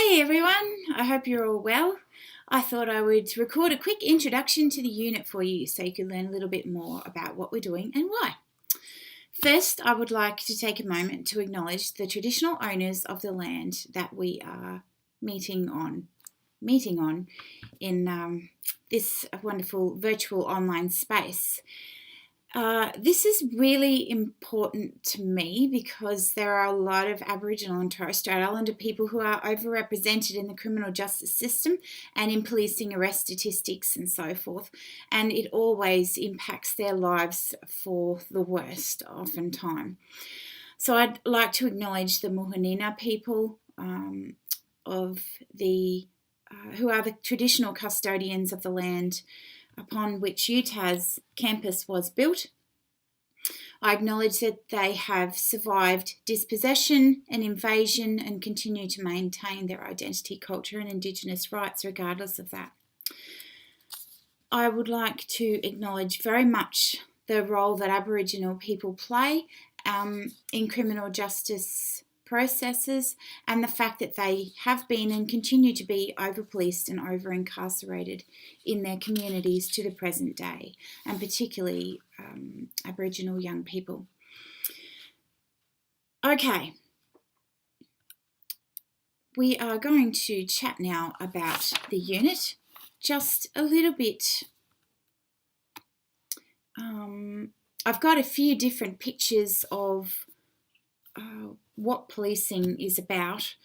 Hey everyone, I hope you're all well. I thought I would record a quick introduction to the unit for you so you can learn a little bit more about what we're doing and why. First, I would like to take a moment to acknowledge the traditional owners of the land that we are meeting on in this wonderful virtual online space. This is really important to me because there are a lot of Aboriginal and Torres Strait Islander people who are overrepresented in the criminal justice system and in policing arrest statistics and so forth, and it always impacts their lives for the worst oftentimes. So I'd like to acknowledge the Muhanina people who are the traditional custodians of the land upon which UTAS campus was built. I acknowledge that they have survived dispossession and invasion and continue to maintain their identity, culture and Indigenous rights regardless of that. I would like to acknowledge very much the role that Aboriginal people play in criminal justice processes and the fact that they have been and continue to be over-policed and over-incarcerated in their communities to the present day, and particularly Aboriginal young people. Okay, we are going to chat now about the unit just a little bit. I've got a few different pictures of what policing is about.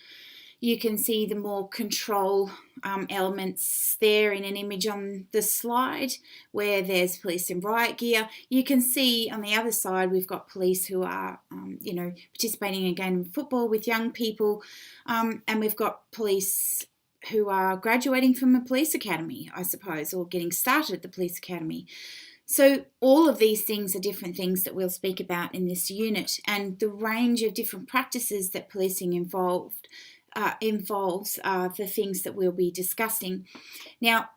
You can see the more control elements there in an image on the slide where there's police in riot gear. You can see on the other side we've got police who are participating again in football with young people, and we've got police who are graduating from a police academy, I suppose, or getting started at the police academy. So all of these things are different things that we'll speak about in this unit, and the range of different practices that policing involves are the things that we'll be discussing. Now,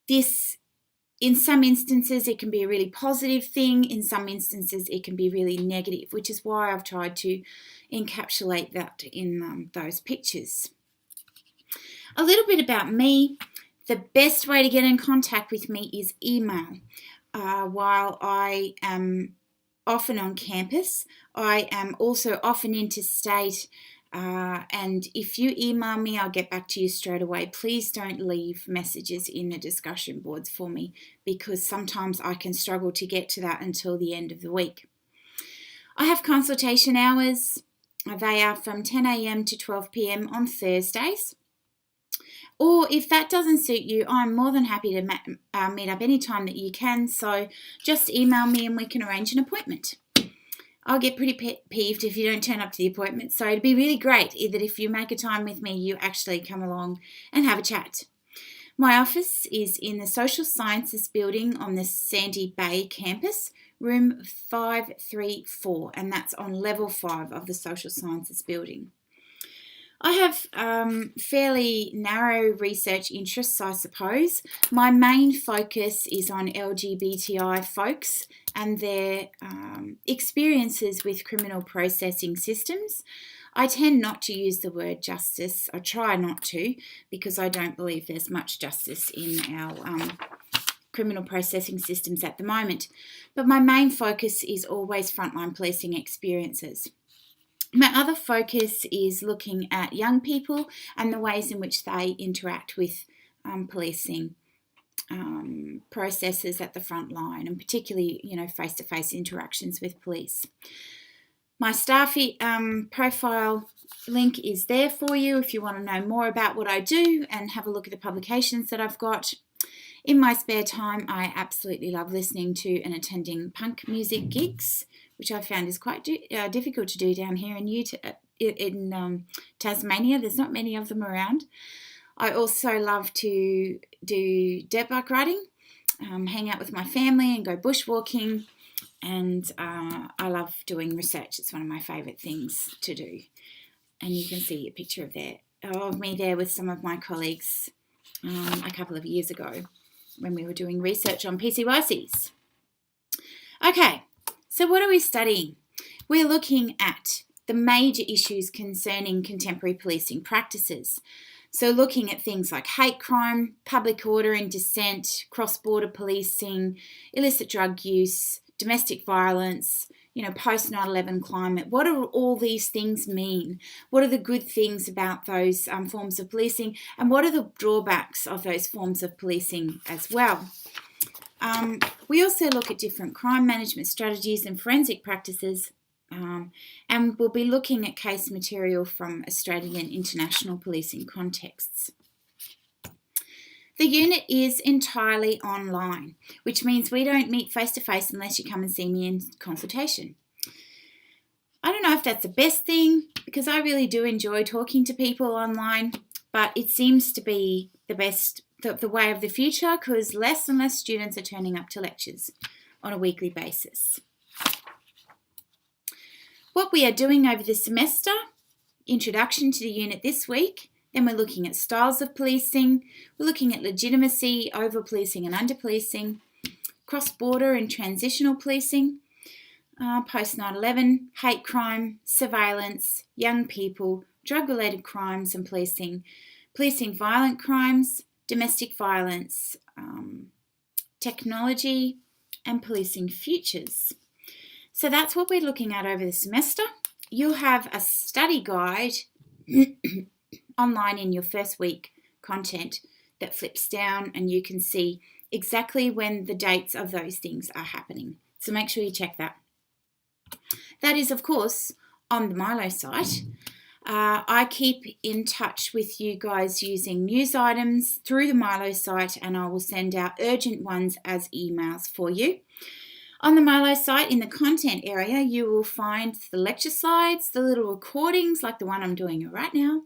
this, in some instances, it can be a really positive thing. In some instances, it can be really negative, which is why I've tried to encapsulate that in those pictures. A little bit about me. The best way to get in contact with me is email. While I am often on campus, I am also often interstate, and if you email me, I'll get back to you straight away. Please don't leave messages in the discussion boards for me, because sometimes I can struggle to get to that until the end of the week. I have consultation hours. They are from 10 a.m. to 12 p.m. on Thursdays. Or if that doesn't suit you, I'm more than happy to meet up any time that you can. So just email me and we can arrange an appointment. I'll get pretty peeved if you don't turn up to the appointment. So it'd be really great that if you make a time with me, you actually come along and have a chat. My office is in the Social Sciences building on the Sandy Bay campus, room 534, and that's on level 5 of the Social Sciences building. I have fairly narrow research interests, I suppose. My main focus is on LGBTI folks and their experiences with criminal processing systems. I tend not to use the word justice. I try not to, because I don't believe there's much justice in our criminal processing systems at the moment. But my main focus is always frontline policing experiences. My other focus is looking at young people and the ways in which they interact with policing processes at the front line, and particularly, face-to-face interactions with police. My staff profile link is there for you if you want to know more about what I do and have a look at the publications that I've got. In my spare time, I absolutely love listening to and attending punk music gigs, which I found is quite difficult to do down here in Tasmania. There's not many of them around. I also love to do dirt bike riding, hang out with my family and go bushwalking, and I love doing research. It's one of my favourite things to do. And you can see a picture of me there with some of my colleagues a couple of years ago when we were doing research on PCYCs. Okay. So what are we studying? We're looking at the the major issues concerning contemporary policing practices. So looking at things like hate crime, public order and dissent, cross-border policing, illicit drug use, domestic violence, post 9/11 climate. What do all these things mean? What are the good things about those forms of policing? And what are the drawbacks of those forms of policing as well? We also look at different crime management strategies and forensic practices, and we'll be looking at case material from Australian and international policing contexts. The unit is entirely online, which means we don't meet face-to-face unless you come and see me in consultation. I don't know if that's the best thing, because I really do enjoy talking to people online, but it seems to be the way of the future, because less and less students are turning up to lectures on a weekly basis. What we are doing over the semester, introduction to the unit this week, then we're looking at styles of policing, we're looking at legitimacy, over-policing and under-policing, cross-border and transitional policing, post 9/11, hate crime, surveillance, young people, drug-related crimes and policing violent crimes, domestic violence, technology, and policing futures. So that's what we're looking at over the semester. You'll have a study guide online in your first week content that flips down, and you can see exactly when the dates of those things are happening. So make sure you check that. That is, of course, on the Milo site. I keep in touch with you guys using news items through the Milo site, and I will send out urgent ones as emails for you. On the Milo site, in the content area, you will find the lecture slides, the little recordings like the one I'm doing right now,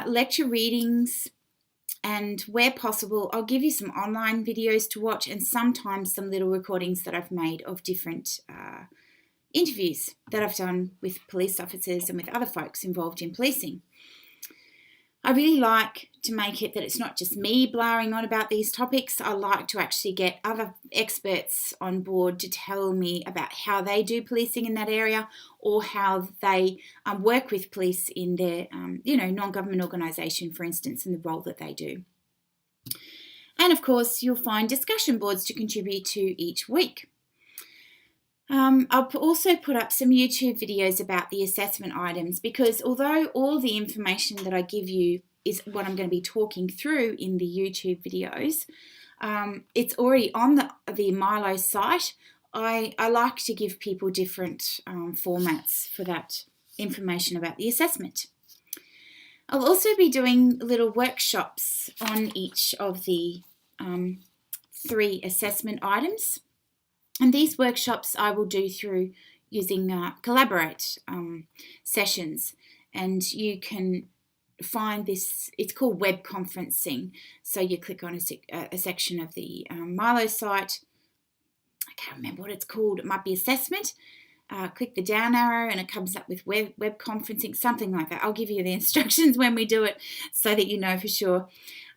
lecture readings, and where possible, I'll give you some online videos to watch and sometimes some little recordings that I've made of different interviews that I've done with police officers and with other folks involved in policing. I really like to make it that it's not just me blaring on about these topics. I like to actually get other experts on board to tell me about how they do policing in that area, or how they work with police in their non-government organisation, for instance, and the role that they do. And of course, you'll find discussion boards to contribute to each week. I'll also put up some YouTube videos about the assessment items, because although all the information that I give you is what I'm going to be talking through in the YouTube videos, it's already on the Milo site. I like to give people different formats for that information about the assessment. I'll also be doing little workshops on each of the 3 assessment items. And these workshops I will do through using Collaborate sessions. And you can find this, it's called web conferencing. So you click on a section of the Milo site. I can't remember what it's called. It might be assessment. Click the down arrow and it comes up with web conferencing, something like that. I'll give you the instructions when we do it so that you know for sure.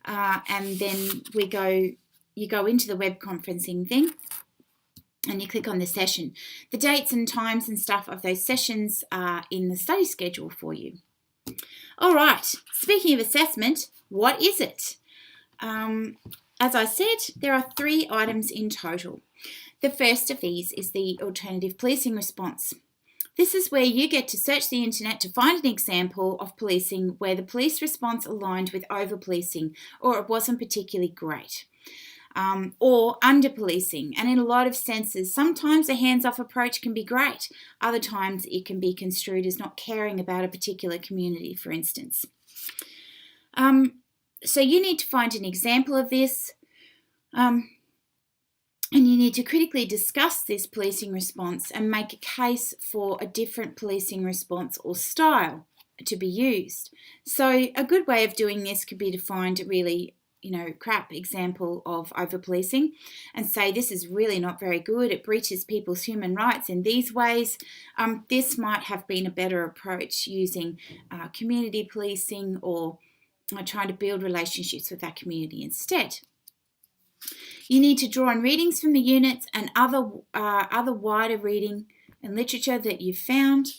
And then you go into the web conferencing thing, and you click on the session. The dates and times and stuff of those sessions are in the study schedule for you. All right, speaking of assessment, what is it? As I said, there are 3 items in total. The first of these is the alternative policing response. This is where you get to search the internet to find an example of policing where the police response aligned with over-policing, or it wasn't particularly great. Or under-policing. And in a lot of senses, sometimes a hands-off approach can be great. Other times it can be construed as not caring about a particular community, for instance. So you need to find an example of this, and you need to critically discuss this policing response and make a case for a different policing response or style to be used. So a good way of doing this could be to find a really crap example of over-policing and say this is really not very good. It breaches people's human rights in these ways. This might have been a better approach, using community policing or trying to build relationships with that community instead. You need to draw on readings from the units and other wider reading and literature that you've found.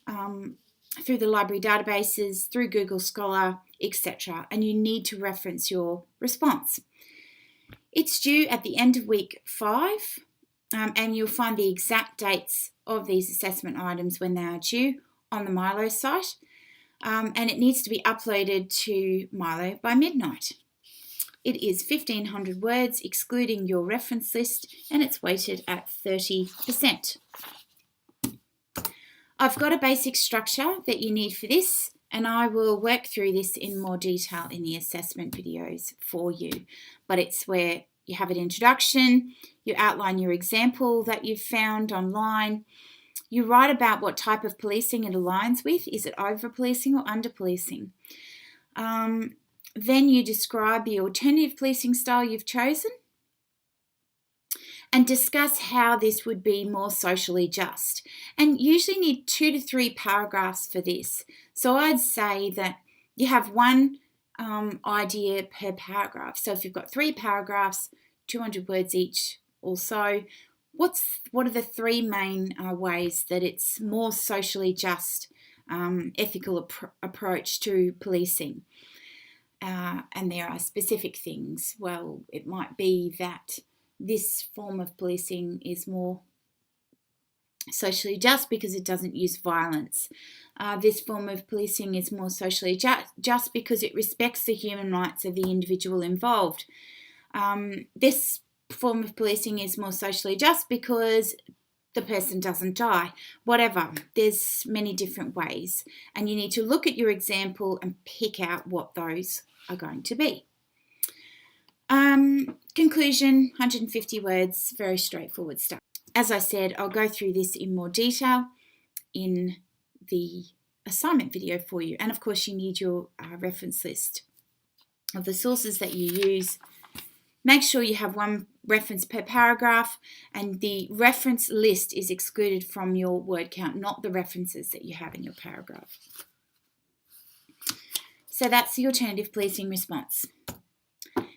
through the library databases, through Google Scholar, etc. And you need to reference your response. It's due at the end of week 5, and you'll find the exact dates of these assessment items when they are due on the Milo site, and it needs to be uploaded to Milo by midnight. It is 1,500 words, excluding your reference list, and it's weighted at 30%. I've got a basic structure that you need for this, and I will work through this in more detail in the assessment videos for you. But it's where you have an introduction, you outline your example that you've found online, you write about what type of policing it aligns with. Is it over-policing or under-policing? Then you describe the alternative policing style you've chosen and discuss how this would be more socially just. And usually need 2 to 3 paragraphs for this. So I'd say that you have one idea per paragraph. So if you've got 3 paragraphs, 200 words each or so, what are the 3 main ways that it's more socially just, ethical approach to policing? And there are specific things. Well, it might be that this form of policing is more socially just because it doesn't use violence. This form of policing is more socially just because it respects the human rights of the individual involved. This form of policing is more socially just because the person doesn't die. Whatever. There's many different ways. And you need to look at your example and pick out what those are going to be. Conclusion, 150 words, very straightforward stuff. As I said, I'll go through this in more detail in the assignment video for you. And of course, you need your reference list of the sources that you use. Make sure you have 1 reference per paragraph, and the reference list is excluded from your word count, not the references that you have in your paragraph. So that's the alternative policing response.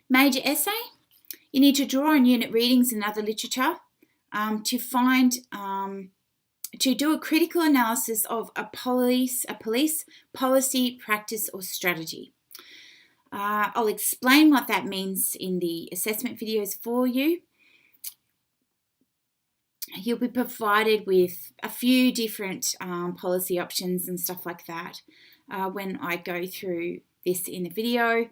Major essay, you need to draw on unit readings and other literature to do a critical analysis of a police policy, practice or strategy. I'll explain what that means in the assessment videos for you. You'll be provided with a few different policy options and stuff like that when I go through this in the video.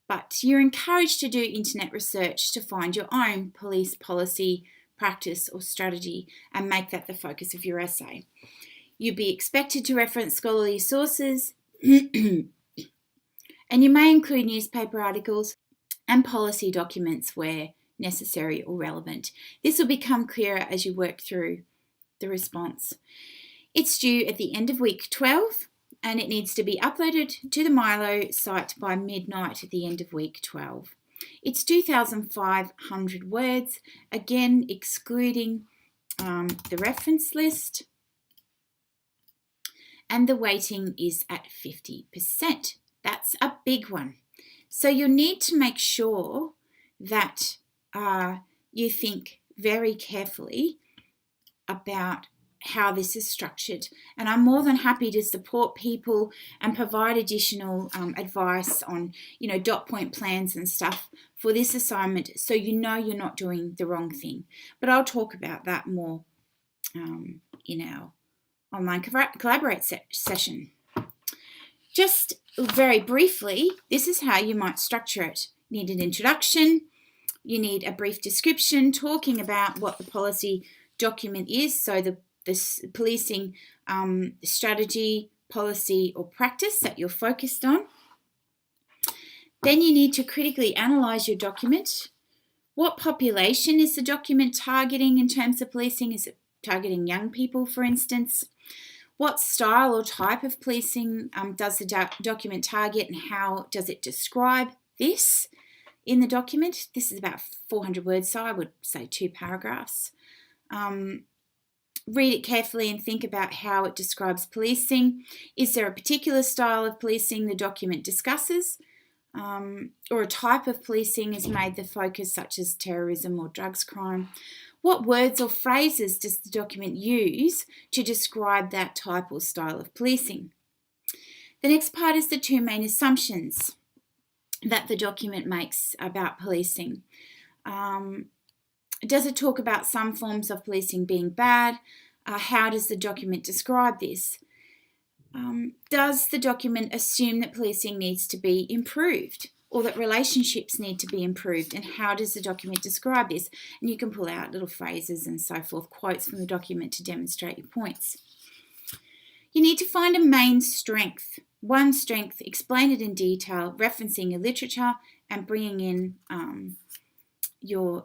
But you're encouraged to do internet research to find your own police policy, practice or strategy and make that the focus of your essay. You'll be expected to reference scholarly sources and you may include newspaper articles and policy documents where necessary or relevant. This will become clearer as you work through the response. It's due at the end of week 12 and it needs to be uploaded to the Milo site by midnight at the end of week 12. It's 2,500 words, again excluding the reference list, and the weighting is at 50%. That's a big one. So you'll need to make sure that you think very carefully about how this is structured. And I'm more than happy to support people and provide additional advice on, dot point plans and stuff for this assignment so you know you're not doing the wrong thing. But I'll talk about that more in our online collaborate session. Just very briefly, this is how you might structure it. You need an introduction, you need a brief description talking about what the policy document is, so the policing strategy, policy or practice that you're focused on. Then you need to critically analyse your document. What population is the document targeting in terms of policing? Is it targeting young people, for instance? What style or type of policing does the document target, and how does it describe this in the document? This is about 400 words, so I would say 2 paragraphs. Read it carefully and think about how it describes policing. Is there a particular style of policing the document discusses, or a type of policing is made the focus, such as terrorism or drugs crime? What words or phrases does the document use to describe that type or style of policing? The next part is the two main assumptions that the document makes about policing. Does it talk about some forms of policing being bad? How does the document describe this? Does the document assume that policing needs to be improved or that relationships need to be improved? And how does the document describe this? And you can pull out little phrases and so forth, quotes from the document to demonstrate your points. You need to find a main strength. One strength, explain it in detail, referencing your literature and bringing in your,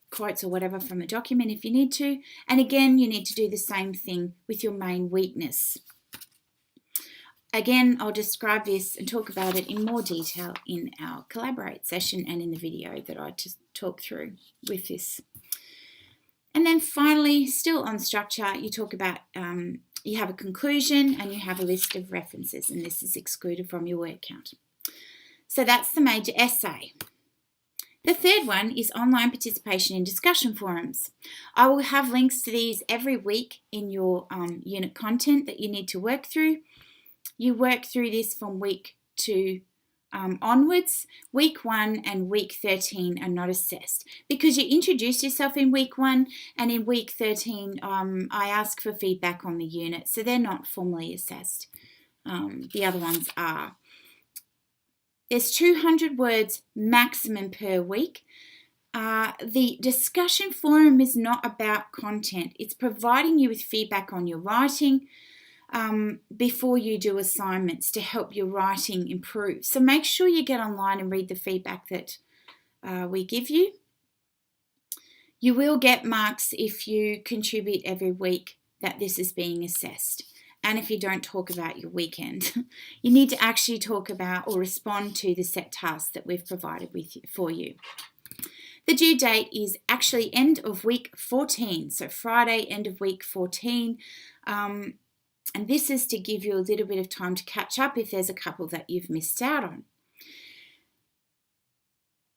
quotes or whatever from the document if you need to. And again, you need to do the same thing with your main weakness. Again, I'll describe this and talk about it in more detail in our Collaborate session and in the video that I just talked through with this. And then finally, still on structure, you talk about, you have a conclusion and you have a list of references, and this is excluded from your word count. So that's the major essay. The third one is online participation in discussion forums. I will have links to these every week in your unit content that you need to work through. You work through this from week 2 onwards. Week 1 and week 13 are not assessed because you introduce yourself in week 1, and in week 13 I ask for feedback on the unit, so they're not formally assessed. The other ones are. There's 200 words maximum per week. The discussion forum is not about content. It's providing you with feedback on your writing before you do assignments to help your writing improve. So make sure you get online and read the feedback that we give you. You will get marks if you contribute every week that this is being assessed. And if you don't talk about your weekend, you need to actually talk about or respond to the set tasks that we've provided for you. The due date is actually end of week 14, so Friday, end of week 14. And this is to give you a little bit of time to catch up if there's a couple that you've missed out on.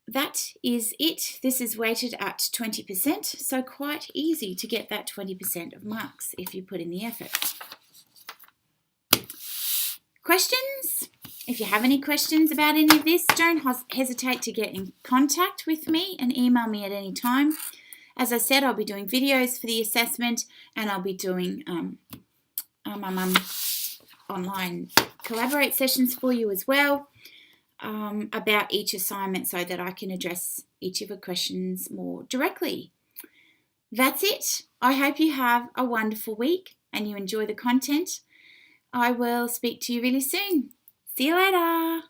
That is it. This is weighted at 20%, so quite easy to get that 20% of marks if you put in the effort. Questions? If you have any questions about any of this, don't hesitate to get in contact with me and email me at any time. As I said, I'll be doing videos for the assessment, and I'll be doing online Collaborate sessions for you as well about each assignment so that I can address each of the questions more directly. That's it. I hope you have a wonderful week and you enjoy the content. I will speak to you really soon. See you later.